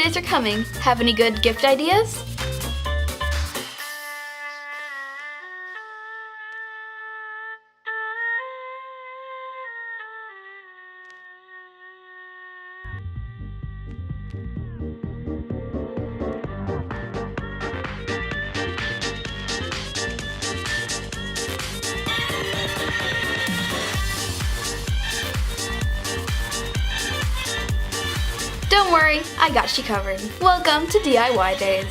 holidays are coming. Have any good gift ideas? Don't worry, I got you covered. Welcome to DIY Days.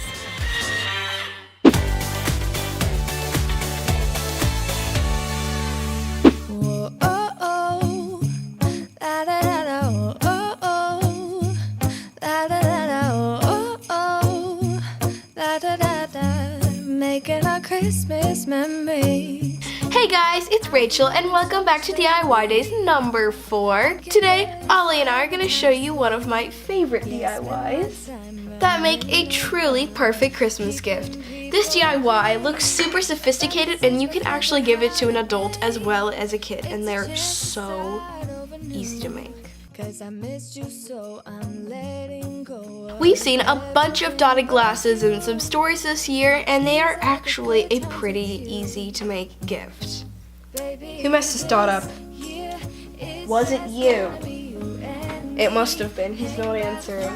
Making our Christmas memories. Hey guys, it's Rachel and welcome back to DIY Days number 4. Today, Ollie and I are going to show you one of my favorite DIYs that make a truly perfect Christmas gift. This DIY looks super sophisticated and you can actually give it to an adult as well as a kid, and they're so easy to make. We've seen a bunch of dotted glasses and some stories this year, and they are actually a pretty easy to make gift. Who messed this dot up? Was it you? It must have been. He's not answering.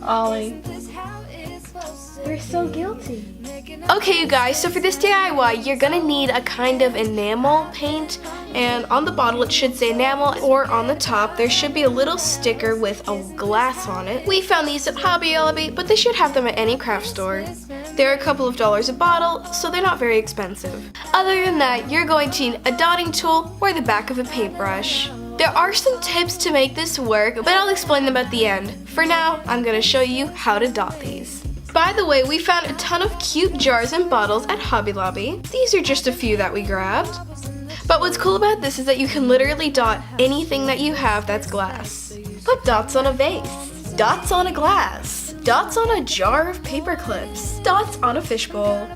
Ollie. You're so guilty. Okay, you guys, so for this DIY, you're gonna need a kind of enamel paint, and on the bottle it should say enamel, or on the top there should be a little sticker with a glass on it. We found these at Hobby Lobby, but they should have them at any craft store. They're a couple of dollars a bottle, so they're not very expensive. Other than that, you're going to need a dotting tool or the back of a paintbrush. There are some tips to make this work, but I'll explain them at the end. For now, I'm gonna show you how to dot these. By the way, we found a ton of cute jars and bottles at Hobby Lobby. These are just a few that we grabbed. But what's cool about this is that you can literally dot anything that you have that's glass. Put dots on a vase, dots on a glass, dots on a jar of paper clips, dots on a fishbowl.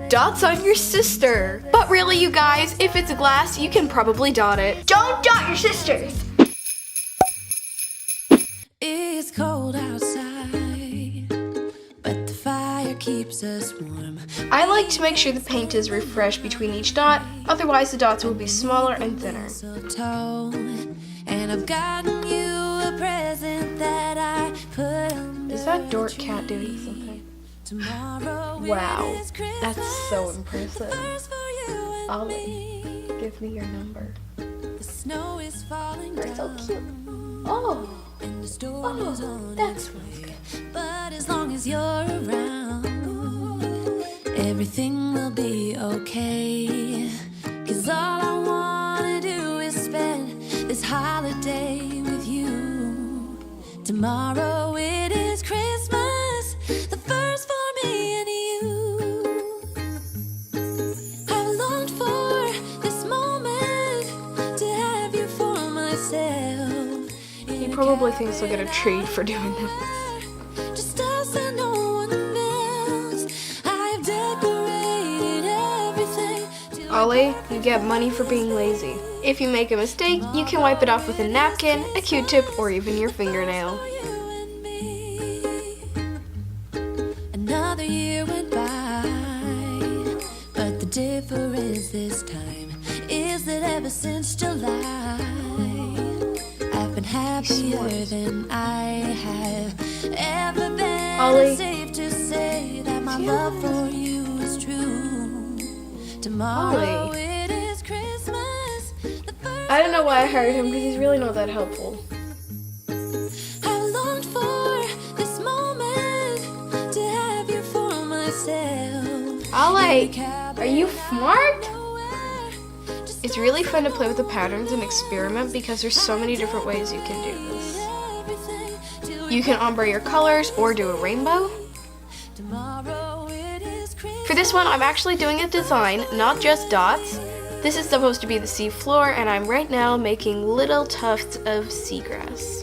Dots on your sister. But really, you guys, if it's glass, you can probably dot it. Don't dot your sisters! It's cold outside, but the fire keeps us warm. I like to make sure the paint is refreshed between each dot, otherwise the dots will be smaller and thinner. So tall, and I've gotten you a present that I put on. Is that Dork cat doing something? Wow, that's so impressive. Ollie, give me your number. The snow is falling You're so down. cute. Oh, that's really good. But as long as you're around, everything will be okay. 'Cause all I wanna do is spend this holiday with you. Tomorrow it is Christmas, the first for me and you. I longed for this moment to have you for myself. He probably thinks he'll get a treat for doing this. Just us and no one else. I've decorated everything. Ollie, you get money for being lazy. If you make a mistake, you can wipe it off with a napkin, a Q-tip, or even your fingernail. Another year went by, but the difference this time is that ever since July, I've been happier than I have ever been. Ollie. It's safe to say that my love for you is true. Tomorrow Ollie. it is Christmas. I don't know why I hired him because he's really not that helpful. I longed for this moment to have you for myself. Ollie, are you smart? It's really fun to play with the patterns and experiment because there's so many different ways you can do this. You can ombre your colors or do a rainbow. For this one, I'm actually doing a design, not just dots. This is supposed to be the sea floor, and I'm right now making little tufts of seagrass.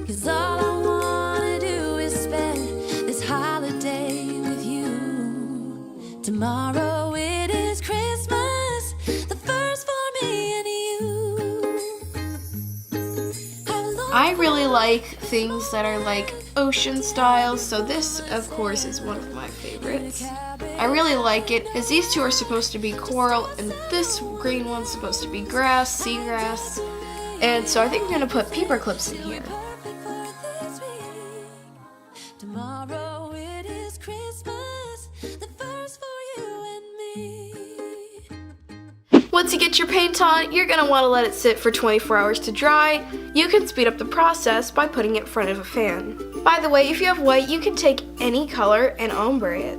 'Cause all I wanna do is spend this holiday with you. Tomorrow it is Christmas, the first for me and you. I really like things that are like ocean style, so this of course is one of my favorites. I really like it as these two are supposed to be coral and this green one's supposed to be grass, seagrass, and so I think I'm gonna put paper clips in here. Tomorrow it is Christmas, the first for you and me. Once you get your paint on, you're gonna wanna let it sit for 24 hours to dry. You can speed up the process by putting it in front of a fan. By the way, if you have white, you can take any color and ombre it.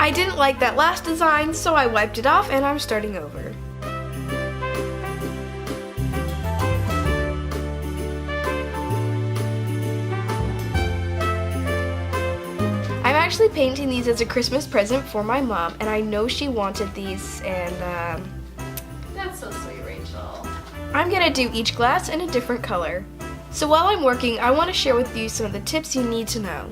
I didn't like that last design, so I wiped it off and I'm starting over. I'm actually painting these as a Christmas present for my mom, and I know she wanted these, and That's so sweet, Rachel. I'm gonna do each glass in a different color. So while I'm working, I want to share with you some of the tips you need to know.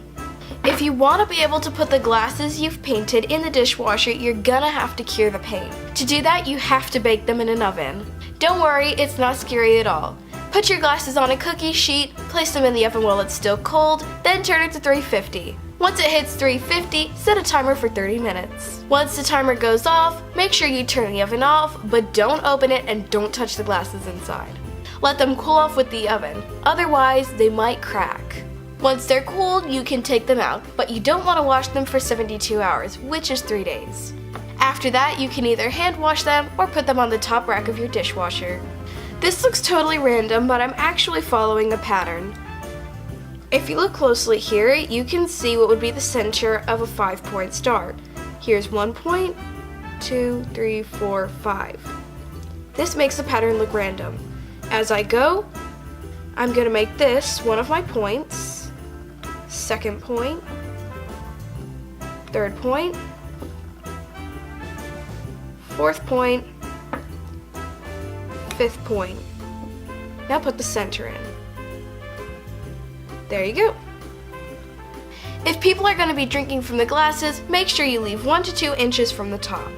If you want to be able to put the glasses you've painted in the dishwasher, you're gonna have to cure the paint. To do that, you have to bake them in an oven. Don't worry, it's not scary at all. Put your glasses on a cookie sheet, place them in the oven while it's still cold, then turn it to 350. Once it hits 350, set a timer for 30 minutes. Once the timer goes off, make sure you turn the oven off, but don't open it and don't touch the glasses inside. Let them cool off with the oven, otherwise they might crack. Once they're cooled, you can take them out, but you don't want to wash them for 72 hours, which is 3 days. After that, you can either hand wash them or put them on the top rack of your dishwasher. This looks totally random, but I'm actually following a pattern. If you look closely here, you can see what would be the center of a 5-point star. Here's 1 point, 2, 3, 4, 5. This makes the pattern look random. As I go, I'm going to make this one of my points. Second point, third point, fourth point, fifth point. Now put the center in. There you go. If people are going to be drinking from the glasses, make sure you leave 1 to 2 inches from the top.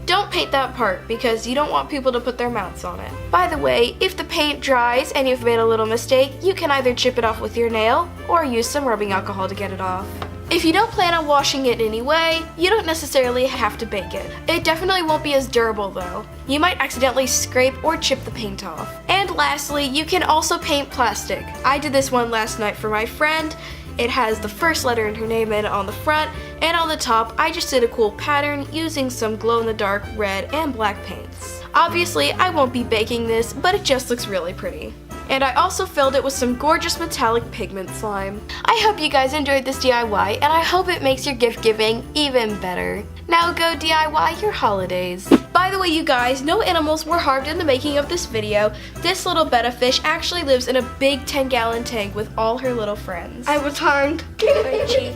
Don't paint that part because you don't want people to put their mouths on it. By the way, if the paint dries and you've made a little mistake, you can either chip it off with your nail or use some rubbing alcohol to get it off. If you don't plan on washing it anyway, you don't necessarily have to bake it. It definitely won't be as durable though. You might accidentally scrape or chip the paint off. And lastly, you can also paint plastic. I did this one last night for my friend. It has the first letter in her name in on the front, and on the top I just did a cool pattern using some glow-in-the-dark red and black paints. Obviously I won't be baking this, but it just looks really pretty. And I also filled it with some gorgeous metallic pigment slime. I hope you guys enjoyed this DIY, and I hope it makes your gift giving even better. Now go DIY your holidays. By the way, you guys, no animals were harmed in the making of this video. This little betta fish actually lives in a big 10-gallon tank with all her little friends. I was harmed. My cheek.